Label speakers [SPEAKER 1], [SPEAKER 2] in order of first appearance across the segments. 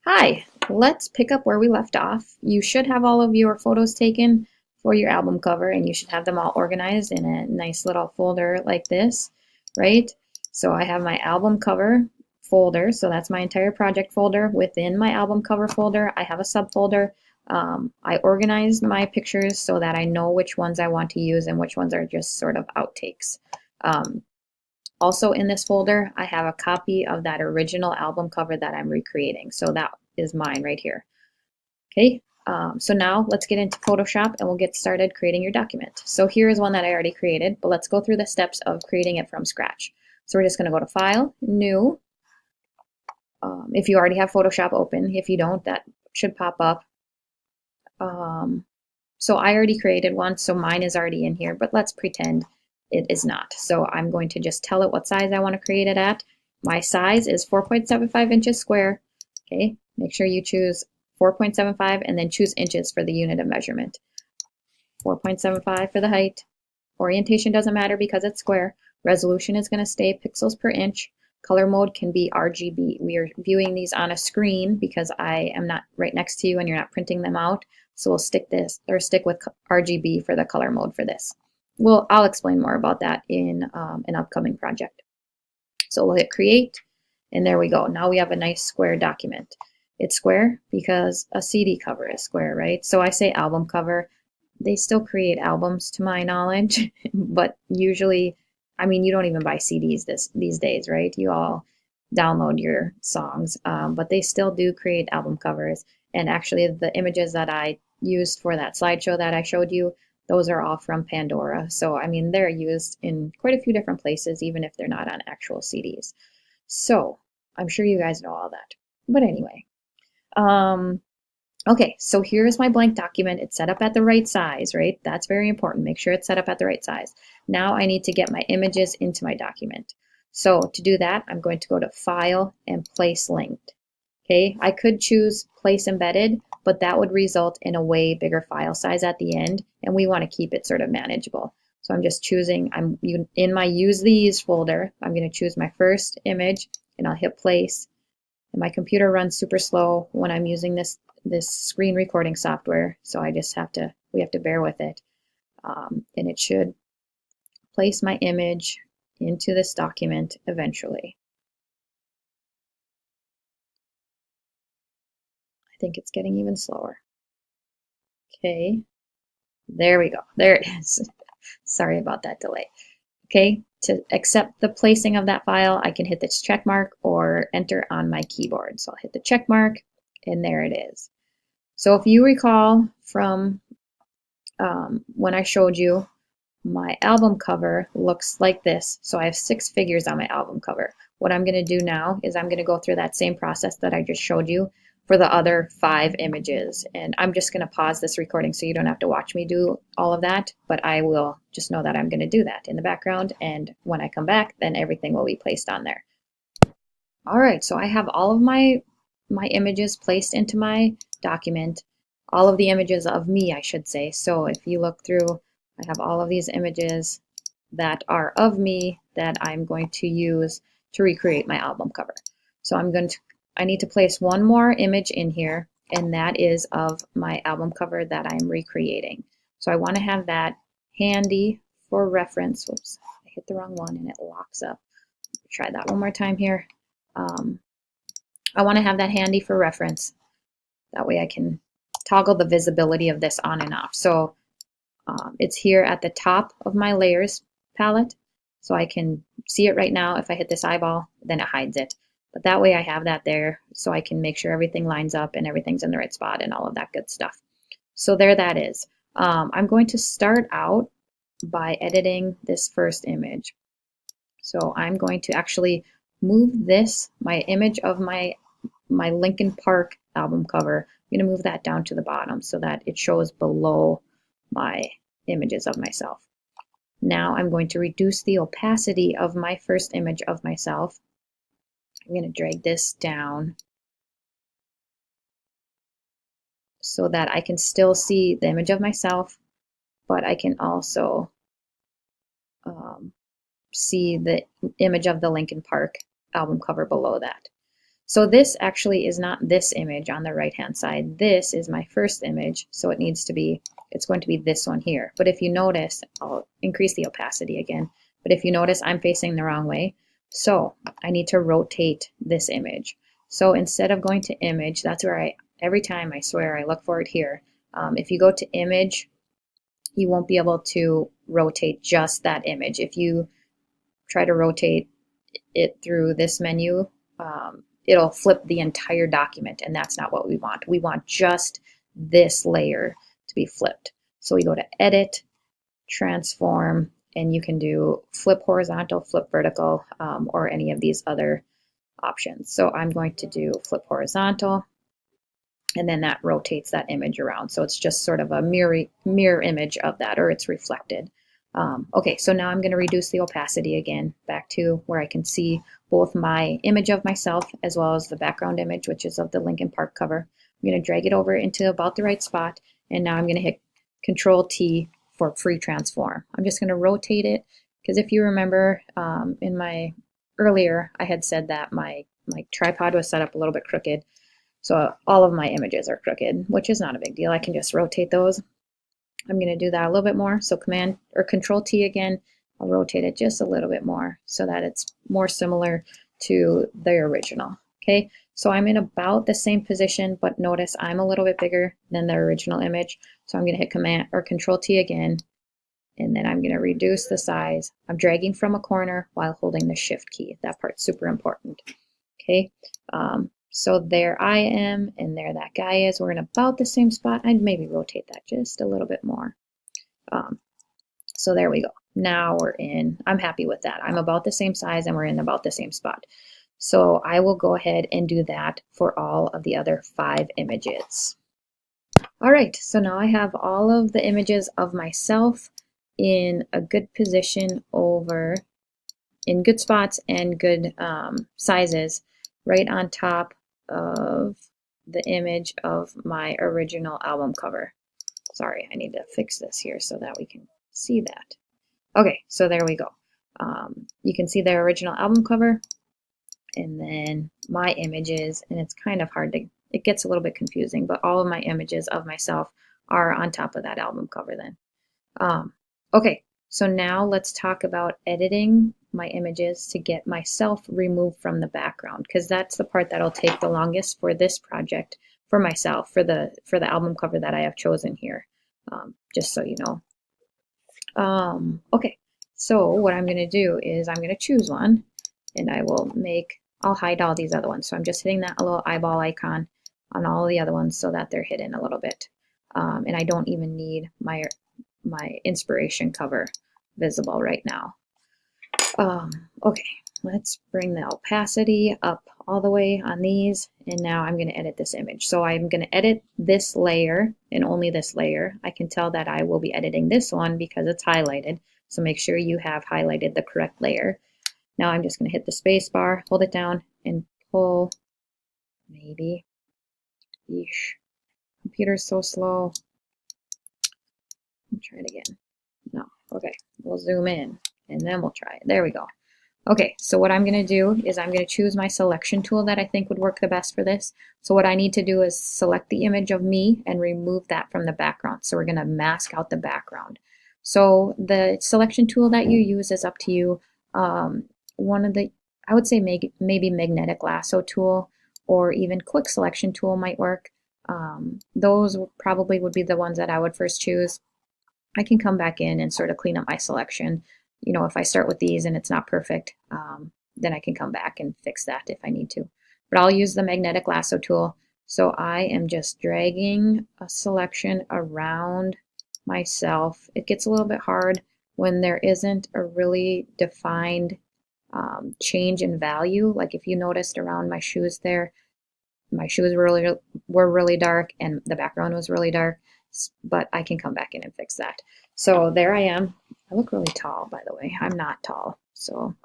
[SPEAKER 1] Hi, let's pick up where we left off. You should have all of your photos taken for your album cover, and you should have them all organized in a nice little folder like this, right? So I have my album cover folder, so that's my entire project folder. Within my album cover folder, I have a subfolder. I organized my pictures so that I know which ones I want to use and which ones are just sort of outtakes. Um, Also in this folder, I have a copy of that original album cover that I'm recreating. So that is mine right here. Okay, so now let's get into Photoshop and we'll get started creating your document. So here is one that I already created, but let's go through the steps of creating it from scratch. So we're just going to go to File, New. If you already have Photoshop open, if you don't, that should pop up. So I already created one, so mine is already in here, but let's pretend it is not. So I'm going to just tell it what size I want to create it at. My size is 4.75 inches square. Okay, make sure you choose 4.75 and then choose inches for the unit of measurement. 4.75 for the height. Orientation doesn't matter because it's square. Resolution is going to stay pixels per inch. Color mode can be RGB. We are viewing these on a screen because I am not right next to you and you're not printing them out. So we'll stick with RGB for the color mode for this. I'll explain more about that in an upcoming project. So we'll hit create, and there we go. Now we have a nice square document. It's square because a CD cover is square, right? So I say album cover. They still create albums to my knowledge, but usually, I mean, you don't even buy CDs these days, right? You all download your songs, but they still do create album covers. And actually, the images that I used for that slideshow that I showed you, those are all from Pandora. So, I mean, they're used in quite a few different places, even if they're not on actual CDs. So, I'm sure you guys know all that. But anyway, okay, so here's my blank document. It's set up at the right size, right? That's very important. Make sure it's set up at the right size. Now I need to get my images into my document. So to do that, I'm going to go to File and Place Linked. Okay, I could choose Place Embedded, but that would result in a way bigger file size at the end, and we want to keep it sort of manageable. So I'm just choosing, in my Use These folder, I'm going to choose my first image, and I'll hit Place. And my computer runs super slow when I'm using this screen recording software, so we have to bear with it. And it should place my image into this document eventually. I think it's getting even slower. Okay, there we go. There it is. Sorry about that delay. Okay, to accept the placing of that file, I can hit this check mark or enter on my keyboard. So I'll hit the check mark, and there it is. So if you recall from when I showed you, my album cover looks like this. So I have 6 figures on my album cover. What I'm going to do now is I'm going to go through that same process that I just showed you for the other 5 images. And I'm just going to pause this recording so you don't have to watch me do all of that, but I will just know that I'm going to do that in the background. And when I come back, then everything will be placed on there. All right, so I have all of my images placed into my document, all of the images of me, I should say. So if you look through, I have all of these images that are of me that I'm going to use to recreate my album cover. So I need to place one more image in here, and that is of my album cover that I'm recreating. So I want to have that handy for reference. Whoops, I hit the wrong one and it locks up. Try that one more time here. I want to have that handy for reference. That way I can toggle the visibility of this on and off. So it's here at the top of my layers palette. So I can see it right now. If I hit this eyeball, then it hides it. But that way I have that there so I can make sure everything lines up and everything's in the right spot and all of that good stuff. So there that is. I'm going to start out by editing this first image. So I'm going to actually move this, my image of my Linkin Park album cover. I'm going to move that down to the bottom so that it shows below my images of myself. Now I'm going to reduce the opacity of my first image of myself. I'm going to drag this down so that I can still see the image of myself, but I can also see the image of the Linkin Park album cover below that. So this actually is not this image on the right hand side. This is my first image, so it needs to be, it's going to be this one here. But if you notice, I'll increase the opacity again, but if you notice, I'm facing the wrong way. So I need to rotate this image. So instead of going to image, that's where every time I swear I look for it here. If you go to image, you won't be able to rotate just that image. If you try to rotate it through this menu, it'll flip the entire document, and that's not what we want. We want just this layer to be flipped. So we go to Edit, Transform, and you can do Flip Horizontal, Flip Vertical, or any of these other options. So I'm going to do Flip Horizontal, and then that rotates that image around. So it's just sort of a mirror image of that, or it's reflected. Okay, so now I'm going to reduce the opacity again back to where I can see both my image of myself as well as the background image, which is of the Lincoln Park cover. I'm going to drag it over into about the right spot, and now I'm going to hit Control T for free transform. I'm just going to rotate it, because if you remember in my earlier, I had said that my tripod was set up a little bit crooked. So all of my images are crooked, which is not a big deal. I can just rotate those. I'm going to do that a little bit more. So Command or Control T again, I'll rotate it just a little bit more so that it's more similar to the original. Okay, so I'm in about the same position, but notice I'm a little bit bigger than the original image. So I'm going to hit Command or Control T again, and then I'm going to reduce the size. I'm dragging from a corner while holding the Shift key. That part's super important. Okay. So there I am, and there that guy is. We're in about the same spot. I'd maybe rotate that just a little bit more. So there we go. Now we're in, I'm happy with that. I'm about the same size, and we're in about the same spot. So I will go ahead and do that for all of the other 5 images. All right, so now I have all of the images of myself in a good position over, in good spots and good sizes, right on top of the image of my original album cover. Sorry, I need to fix this here so that we can see that. Okay, so there we go. You can see the original album cover, and then my images, and it's kind of hard to, it gets a little bit confusing, but all of my images of myself are on top of that album cover then. Okay, so now let's talk about editing my images to get myself removed from the background, because that's the part that'll take the longest for this project, for myself, for the album cover that I have chosen here, just so you know. Okay, so what I'm going to do is I'm going to choose one, and I'll hide all these other ones. So I'm just hitting that little eyeball icon on all the other ones so that they're hidden a little bit. And I don't even need my inspiration cover visible right now. Okay, let's bring the opacity up all the way on these, and now I'm going to edit this image. So I'm going to edit this layer and only this layer. I can tell that I will be editing this one because it's highlighted, so make sure you have highlighted the correct layer. Now I'm just going to hit the space bar, hold it down, and pull, maybe. Yeesh. Computer's so slow. Try it again. No. Okay. We'll zoom in, and then we'll try it. There we go. Okay, so what I'm going to do is I'm going to choose my selection tool that I think would work the best for this. So what I need to do is select the image of me and remove that from the background. So we're going to mask out the background. So the selection tool that you use is up to you. One of the, I would say maybe magnetic lasso tool or even quick selection tool might work. Those probably would be the ones that I would first choose. I can come back in and sort of clean up my selection. You know, if I start with these and it's not perfect, then I can come back and fix that if I need to. But I'll use the magnetic lasso tool. So I am just dragging a selection around myself. It gets a little bit hard when there isn't a really defined change in value. Like if you noticed around my shoes there, my shoes were really dark and the background was really dark, but I can come back in and fix that. So there I am. I look really tall, by the way. I'm not tall, so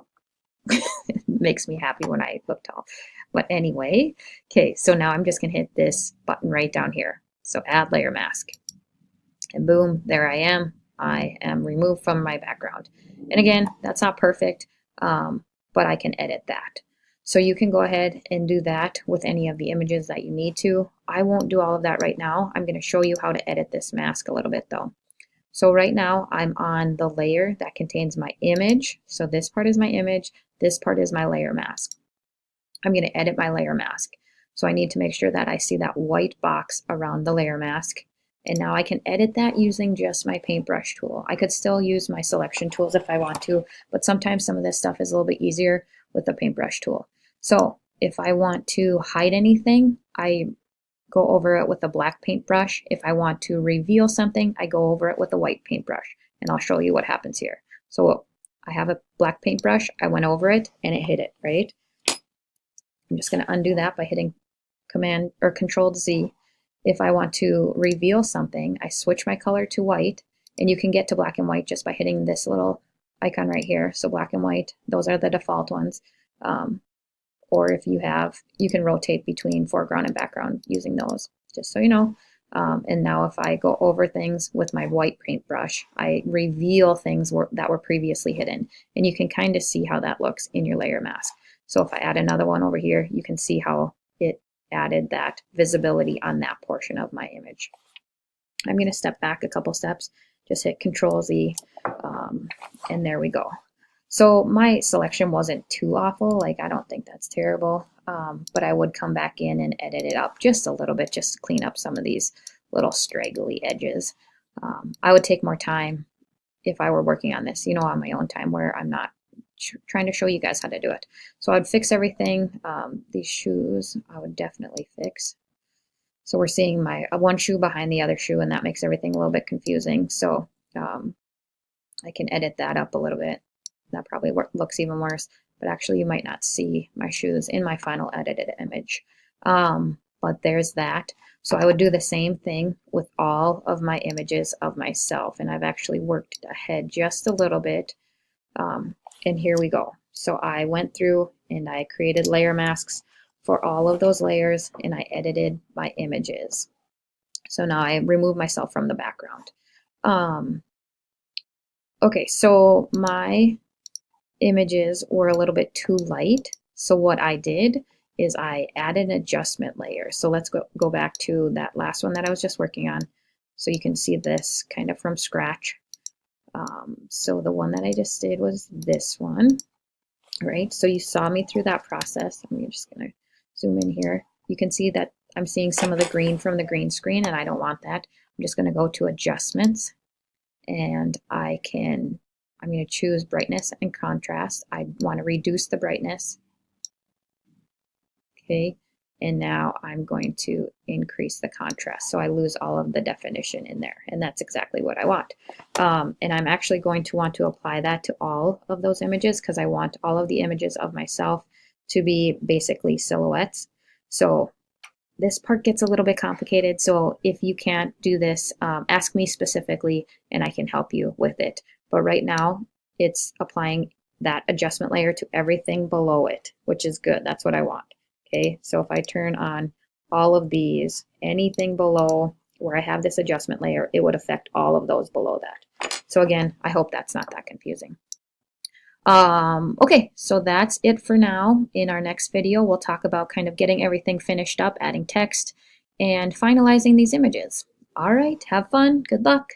[SPEAKER 1] it makes me happy when I look tall. But anyway, okay, so now I'm just going to hit this button right down here. So add layer mask. And boom, there I am. I am removed from my background. And again, that's not perfect, but I can edit that. So you can go ahead and do that with any of the images that you need to. I won't do all of that right now. I'm going to show you how to edit this mask a little bit though. So right now I'm on the layer that contains my image. So this part is my image, this part is my layer mask. I'm going to edit my layer mask. So I need to make sure that I see that white box around the layer mask. And now I can edit that using just my paintbrush tool. I could still use my selection tools if I want to, but sometimes some of this stuff is a little bit easier with the paintbrush tool. So if I want to hide anything, I go over it with a black paintbrush. If I want to reveal something, I go over it with a white paintbrush. And I'll show you what happens here. So I have a black paintbrush, I went over it and it hit it, right? I'm just going to undo that by hitting Command or Control Z. If I want to reveal something, I switch my color to white, and you can get to black and white just by hitting this little icon right here. So black and white, those are the default ones. Or if you have, you can rotate between foreground and background using those, just so you know. And now if I go over things with my white paintbrush, I reveal things that were previously hidden. And you can kind of see how that looks in your layer mask. So if I add another one over here, you can see how it added that visibility on that portion of my image. I'm going to step back a couple steps, just hit Control Z, and there we go. So my selection wasn't too awful, like I don't think that's terrible, but I would come back in and edit it up just a little bit just to clean up some of these little straggly edges. I would take more time if I were working on this, on my own time where I'm not trying to show you guys how to do it. So I'd fix everything. These shoes I would definitely fix. So we're seeing my one shoe behind the other shoe, and that makes everything a little bit confusing. So I can edit that up a little bit. That probably looks even worse, but actually you might not see my shoes in my final edited image. But there's that. So I would do the same thing with all of my images of myself, and I've actually worked ahead just a little bit. And here we go. So I went through and I created layer masks for all of those layers, and I edited my images. So now I remove myself from the background. Okay, so my images were a little bit too light. So what I did is I added an adjustment layer. So let's go back to that last one that I was just working on. So you can see this kind of from scratch. So the one that I just did was this one, right? So you saw me through that process. I'm just going to zoom in here. You can see that I'm seeing some of the green from the green screen, and I don't want that. I'm just going to go to adjustments, and I'm going to choose brightness and contrast. I want to reduce the brightness. Okay. And now I'm going to increase the contrast, so I lose all of the definition in there, and that's exactly what I want. And I'm actually going to want to apply that to all of those images because I want all of the images of myself to be basically silhouettes. So this part gets a little bit complicated, so if you can't do this, ask me specifically and I can help you with it. But right now, it's applying that adjustment layer to everything below it, which is good. That's what I want. Okay, so if I turn on all of these, anything below where I have this adjustment layer, it would affect all of those below that. So again, I hope that's not that confusing. Okay, so that's it for now. In our next video, we'll talk about kind of getting everything finished up, adding text, and finalizing these images. All right, have fun. Good luck.